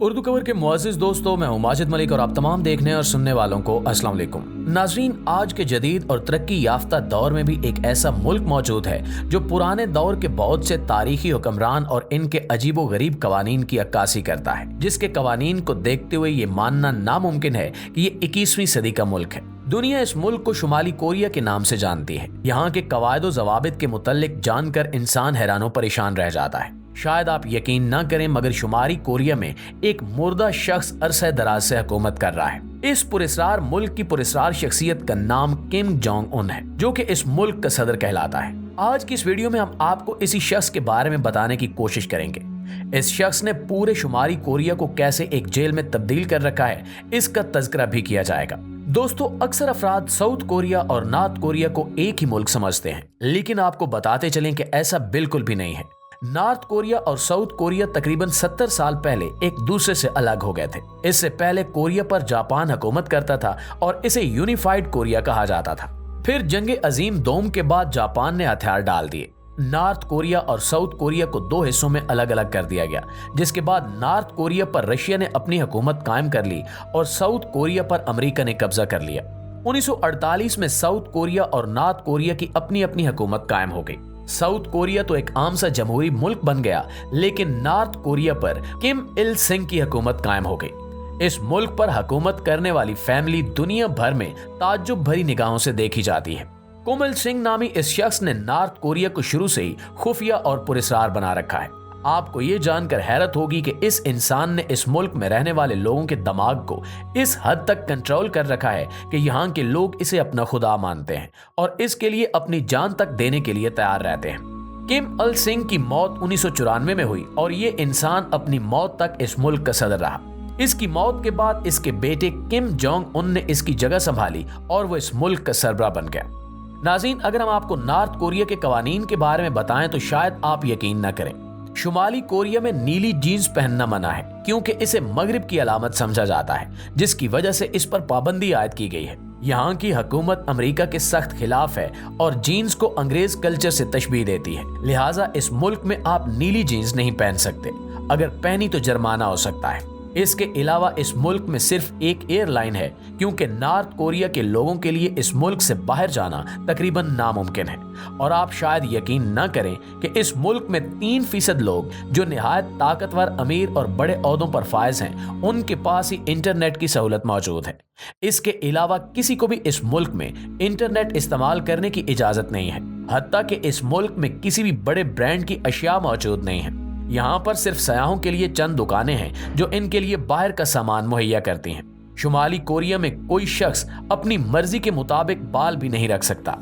Urdu cover के मुअज़्ज़िज़ दोस्तों, मैं हूं माजिद मलिक और आप तमाम देखने और सुनने वालों को अस्सलाम वालेकुम। नाज़रीन, आज के जदीद और तरक्की याफ्ता दौर में भी एक ऐसा मुल्क मौजूद है जो पुराने दौर के बहुत से तारीखी हुक्मरान और इनके अजीबो गरीब कवानीन की अक्कासी करता है, जिसके कवानीन को देखते हुए ये मानना नामुमकिन है कि ये 21वीं सदी का मुल्क है। दुनिया इस मुल्क को शुमाली कोरिया के नाम से जानती है। यहाँ के कवायद ज़वाबित के मुतल्लिक जानकर इंसान हैरानो परेशान रह जाता है। शायद आप यकीन न करें, मगर शुमाली कोरिया में एक मुर्दा शख्स अरसे दराज से हुकूमत कर रहा है। इस पुरस्रार मुल्क की पुरस्रार शख्सियत का नाम किम जोंग उन है, जो कि इस मुल्क का सदर कहलाता है। आज की इस वीडियो में हम आपको इसी शख्स के बारे में बताने की कोशिश करेंगे। इस शख्स ने पूरे शुमाली कोरिया को कैसे एक जेल में तब्दील कर रखा है, इसका तज़किरा भी किया जाएगा। दोस्तों, अक्सर अफराद साउथ कोरिया और नॉर्थ कोरिया को एक ही मुल्क समझते हैं, लेकिन आपको बताते चलें कि ऐसा बिल्कुल भी नहीं है। नॉर्थ कोरिया और साउथ कोरिया तकरीबन 70 साल पहले एक दूसरे से अलग हो गए थे। इससे पहले कोरिया पर जापान हुकूमत करता था और इसे यूनिफाइड कोरिया कहा जाता था। फिर जंग अजीम दोम के बाद जापान ने हथियार डाल दिए। नॉर्थ कोरिया और साउथ कोरिया को दो हिस्सों में अलग अलग कर दिया गया, जिसके बाद नॉर्थ कोरिया पर रशिया ने अपनी हुकूमत कायम कर ली और साउथ कोरिया पर अमेरिका ने कब्जा कर लिया। 1948 में साउथ कोरिया और नॉर्थ कोरिया की अपनी अपनी हुकूमत कायम हो गई। साउथ कोरिया तो एक आम सा जमहूरी मुल्क बन गया, लेकिन नॉर्थ कोरिया पर किम इल सिंह की हुकूमत कायम हो गई। इस मुल्क पर हुकूमत करने वाली फैमिली दुनिया भर में ताज्जुब भरी निगाहों से देखी जाती है। किम इल सिंह नामी इस शख्स ने नॉर्थ कोरिया को शुरू से ही खुफिया और पुरस्रार बना रखा है। आपको ये जानकर हैरत होगी कि इस इंसान ने इस मुल्क में रहने वाले लोगों के दिमाग को इस हद तक कंट्रोल कर रखा है कि यहाँ के लोग इसे अपना खुदा मानते हैं और इसके लिए अपनी जान तक देने के लिए तैयार रहते हैं। किम इल सिंह की मौत 1994 में हुई और ये इंसान अपनी मौत तक इस मुल्क का सदर रहा। इसकी मौत के बाद इसके बेटे किम जोंग उन ने इसकी जगह संभाली और वो इस मुल्क का सरबराह बन गया। नाज़रीन, अगर हम आपको नॉर्थ कोरिया के कवानीन के बारे में बताएं तो शायद आप यकीन न करें। शुमाली कोरिया में नीली जीन्स पहनना मना है, क्योंकि इसे मगरिब की अलामत समझा जाता है, जिसकी वजह से इस पर पाबंदी आयद की गई है। यहाँ की हुकूमत अमेरिका के सख्त खिलाफ है और जीन्स को अंग्रेज कल्चर से तशबीह देती है, लिहाजा इस मुल्क में आप नीली जीन्स नहीं पहन सकते। अगर पहनी तो जुर्माना हो सकता है। इसके अलावा इस मुल्क में सिर्फ एक एयरलाइन है, क्योंकि नॉर्थ कोरिया के लोगों के लिए इस मुल्क से बाहर जाना तकरीबन नामुमकिन है। और आप शायद यकीन न करें कि इस मुल्क में 3% लोग जो निहायत ताकतवर, अमीर और बड़े ओहदों पर फायज हैं, उनके पास ही इंटरनेट की सहूलत मौजूद है। इसके अलावा किसी को भी इस मुल्क में इंटरनेट इस्तेमाल करने की इजाज़त नहीं है। हत्ता कि इस मुल्क में किसी भी बड़े ब्रांड की अशिया मौजूद नहीं है। यहाँ पर सिर्फ सयाहों के लिए चंद दुकानें हैं जो इनके लिए बाहर का सामान मुहैया करती हैं। शुमाली कोरिया में कोई शख्स अपनी मर्जी के मुताबिक बाल भी नहीं रख सकता।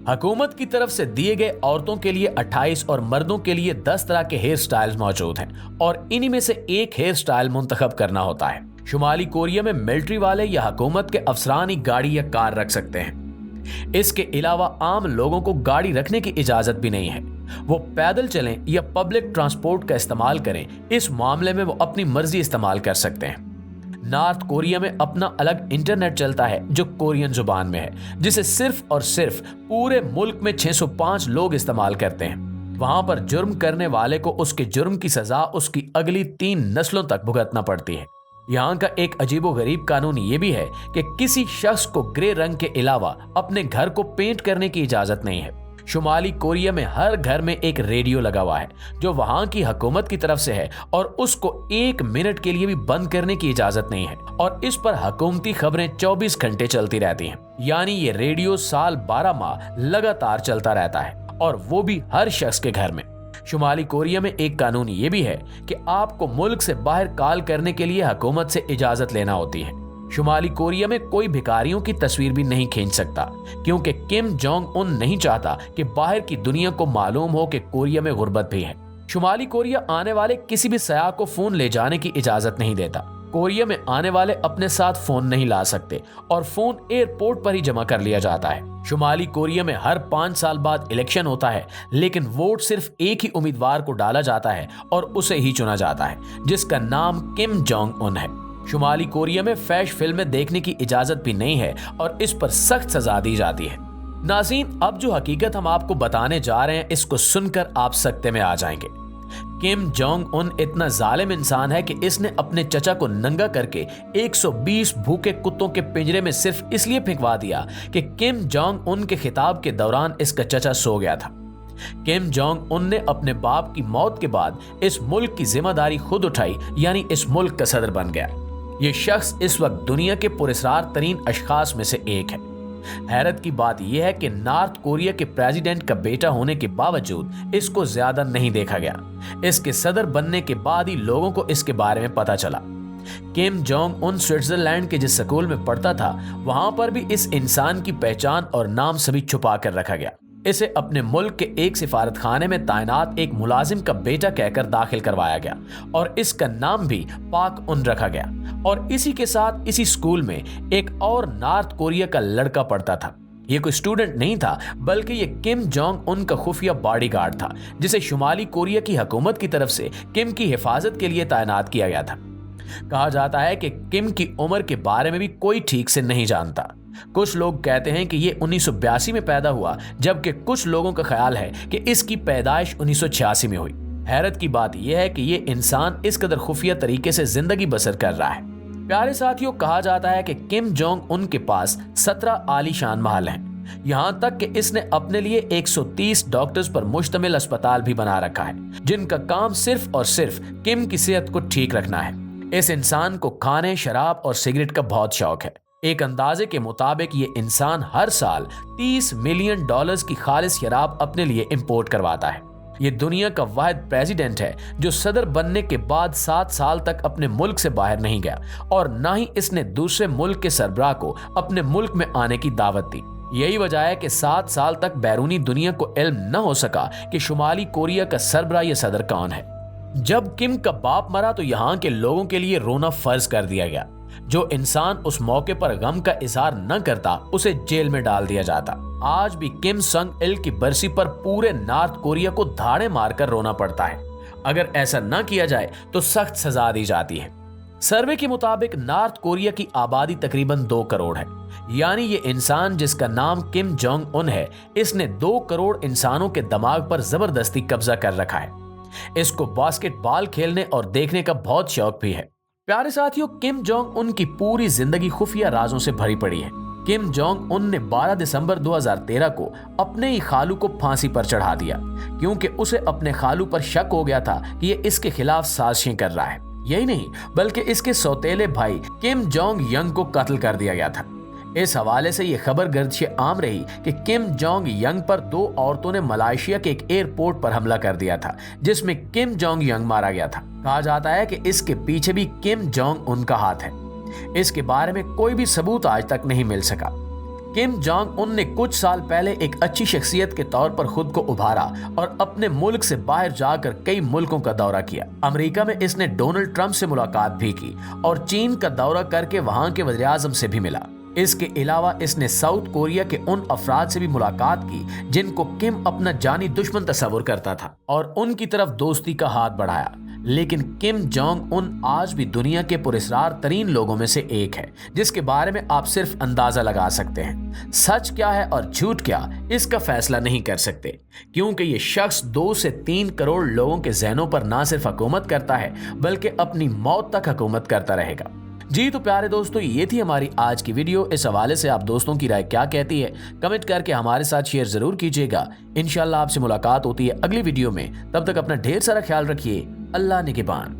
हुकूमत की तरफ से दिए गए औरतों के लिए 28 और मर्दों के लिए 10 तरह के हेयर स्टाइल्स मौजूद हैं और इन्हीं में से एक हेयर स्टाइल मुंतखब करना होता है। शुमाली कोरिया में मिलिट्री वाले या हुकूमत के अफसरान ही गाड़ी या कार रख सकते हैं। इसके अलावा आम लोगों को गाड़ी रखने की इजाजत भी नहीं है। वो पैदल चलें या पब्लिक ट्रांसपोर्ट का इस्तेमाल करें, इस मामले में वो अपनी मर्जी इस्तेमाल कर सकते हैं। नॉर्थ कोरिया में अपना अलग इंटरनेट चलता है जो कोरियन जुबान में है, जिसे सिर्फ और सिर्फ पूरे मुल्क में 605 लोग इस्तेमाल करते हैं। वहां पर जुर्म करने वाले को उसके जुर्म की सजा उसकी अगली 3 नस्लों तक भुगतना पड़ती है। यहाँ का एक अजीबो गरीब कानून ये भी है कि किसी शख्स को ग्रे रंग के अलावा अपने घर को पेंट करने की इजाजत नहीं है। शुमाली कोरिया में हर घर में एक रेडियो लगा हुआ है जो वहां की हुकूमत की तरफ से है और उसको 1 मिनट के लिए भी बंद करने की इजाजत नहीं है और इस पर हुकूमती खबरें 24 घंटे चलती रहती हैं। यानी ये रेडियो साल 12 माह लगातार चलता रहता है और वो भी हर शख्स के घर में। शुमाली कोरिया में एक कानून ये भी है कि आपको मुल्क से बाहर कॉल करने के लिए हुकूमत से इजाजत लेना होती है। शुमाली कोरिया में कोई भिखारियों की तस्वीर भी नहीं खींच सकता, क्योंकि किम जोंग उन नहीं चाहता कि बाहर की दुनिया को मालूम हो कि कोरिया में गुर्बत भी है। शुमाली कोरिया आने वाले किसी भी सयाह को फोन ले जाने की इजाजत नहीं देता। कोरिया में आने वाले अपने साथ फोन नहीं ला सकते और फोन एयरपोर्ट पर ही जमा कर लिया जाता है। शुमाली कोरिया में हर 5 साल बाद इलेक्शन होता है, लेकिन वोट सिर्फ एक ही उम्मीदवार को डाला जाता है और उसे ही चुना जाता है, जिसका नाम किम जोंग उन है। शुमाली कोरिया में फैश फिल्में देखने की इजाजत भी नहीं है और इस पर सख्त सजा दी जाती है। नाज़रीन, अब जो हकीकत हम आपको बताने जा रहे हैं, इसको सुनकर आप सकते में आ जाएंगे। किम जोंग उन इतना जालिम इंसान है कि इसने अपने चचा को नंगा करके 120 भूखे कुत्तों के पिंजरे में सिर्फ इसलिए फेंकवा दिया कि किम जोंग उन के खिताब के दौरान इसका चचा सो गया था। किम जोंग उन ने अपने बाप की मौत के बाद इस मुल्क की जिम्मेदारी खुद उठाई, यानी इस मुल्क का सदर बन गया। ये शख्स इस वक्त दुनिया के पुरस्कार तरीन अशखास में से एक है। हैरत की बात यह है कि नॉर्थ कोरिया के प्रेसिडेंट का बेटा होने के बावजूद इसको ज्यादा नहीं देखा गया। इसके सदर बनने के बाद ही लोगों को इसके बारे में पता चला। किम जोंग उन स्विट्जरलैंड के जिस स्कूल में पढ़ता था, वहां पर भी इस इंसान की पहचान और नाम सभी छुपा कर रखा गया। इसे अपने मुल्क के एक सिफारत खाने में तैनात एक मुलाजिम का बेटा कहकर दाखिल करवाया गया और इसका नाम भी पाक उन रखा गया। और इसी के साथ इसी स्कूल में एक और नॉर्थ कोरिया का लड़का पढ़ता था। ये कोई स्टूडेंट नहीं था, बल्कि ये किम जोंग उन का खुफिया बॉडीगार्ड था, जिसे शुमाली कोरिया की हुकूमत की तरफ से किम की हिफाजत के लिए तैनात किया गया था। कहा जाता है कि किम की उम्र के बारे में भी कोई ठीक से नहीं जानता। कुछ लोग कहते हैं कि ये 1982 में पैदा हुआ, जबकि कुछ लोगों का ख्याल है कि इसकी पैदाइश 1986 में हुई। हैरत की बात यह है कि ये इंसान इस कदर खुफिया तरीके से जिंदगी बसर कर रहा है। प्यारे साथियों, कहा जाता है कि किम जोंग उन के पास 17 आलीशान महल हैं। यहाँ तक कि इसने अपने लिए 130 डॉक्टर्स पर मुश्तमिल अस्पताल भी बना रखा है, जिनका काम सिर्फ और सिर्फ किम की सेहत को ठीक रखना है। इस इंसान को खाने, शराब और सिगरेट का बहुत शौक है। एक अंदाजे के मुताबिक ये इंसान हर साल $30 मिलियन की खालिस शराब अपने लिए इंपोर्ट करवाता है। ये दुनिया का वाहिद प्रेसिडेंट है जो सदर बनने के बाद 7 साल तक अपने मुल्क से बाहर नहीं गया और ना ही इसने दूसरे मुल्क के सरबराह को अपने मुल्क में आने की दावत दी। यही वजह है कि 7 साल तक बैरूनी दुनिया को इल्म न हो सका कि शुमाली कोरिया का सरबराह या सदर कौन है। जब किम का बाप मरा तो यहाँ के लोगों के लिए रोना फर्ज कर दिया गया। जो इंसान उस मौके पर गम का इजहार न करता उसे जेल में डाल दिया जाता। आज भी किम संग इल की बरसी पर पूरे नॉर्थ कोरिया को धाड़े मारकर रोना पड़ता है। अगर ऐसा न किया जाए तो सख्त सजा दी जाती है। सर्वे के मुताबिक नॉर्थ कोरिया की आबादी तकरीबन 2 करोड़ है। यानी ये इंसान जिसका नाम किम जोंग उन है, इसने 2 करोड़ इंसानों के दिमाग पर जबरदस्ती कब्जा कर रखा है। इसको बास्केटबॉल खेलने और देखने का बहुत शौक भी है। प्यारे साथियों, किम जोंग उन की पूरी जिंदगी खुफिया राजों से भरी पड़ी है। किम जोंग उन ने 12 दिसंबर 2013 को अपने ही खालू को फांसी पर चढ़ा दिया, क्योंकि उसे अपने खालू पर शक हो गया था कि ये इसके खिलाफ साजिशें कर रहा है। यही नहीं, बल्कि इसके सौतेले भाई किम जोंग यंग को कत्ल कर दिया गया था। इस हवाले से ये खबर गर्दिश आम रही कि किम जोंग यंग पर 2 औरतों ने मलेशिया के एक एयरपोर्ट पर हमला कर दिया था, जिसमें किम जोंग यंग मारा गया था। कहा जाता है कि इसके पीछे भी किम जोंग उनका हाथ है। इसके बारे में कोई भी सबूत आज तक नहीं मिल सका। किम जोंग उन ने कुछ साल पहले एक अच्छी शख्सियत के तौर पर खुद को उभारा और अपने मुल्क से बाहर जाकर कई मुल्कों का दौरा किया। अमेरिका में इसने डोनाल्ड ट्रंप से मुलाकात भी की और चीन का दौरा करके वहां के वज़ीर आज़म से भी मिला। इसके अलावा इसने साउथ कोरिया के उन अफराद से भी मुलाकात की जिनको किम अपना जानी दुश्मन तस्वुर करता था और उनकी तरफ दोस्ती का हाथ बढ़ाया। लेकिन किम जोंग उन आज भी दुनिया के पुरस्कार तरीन लोगों में से एक है, जिसके बारे में आप सिर्फ अंदाजा लगा सकते हैं। सच क्या है और झूठ क्या, इसका फैसला नहीं कर सकते, क्योंकि ये शख्स 2 से 3 करोड़ लोगों के जहनों पर ना सिर्फ हुकूमत करता है, बल्कि अपनी मौत तक हुकूमत करता रहेगा। जी तो प्यारे दोस्तों, ये थी हमारी आज की वीडियो। इस हवाले से आप दोस्तों की राय क्या कहती है, कमेंट करके हमारे साथ शेयर जरूर कीजिएगा। इंशाल्लाह आपसे मुलाकात होती है अगली वीडियो में। तब तक अपना ढेर सारा ख्याल रखिए। अल्लाह निगहबान।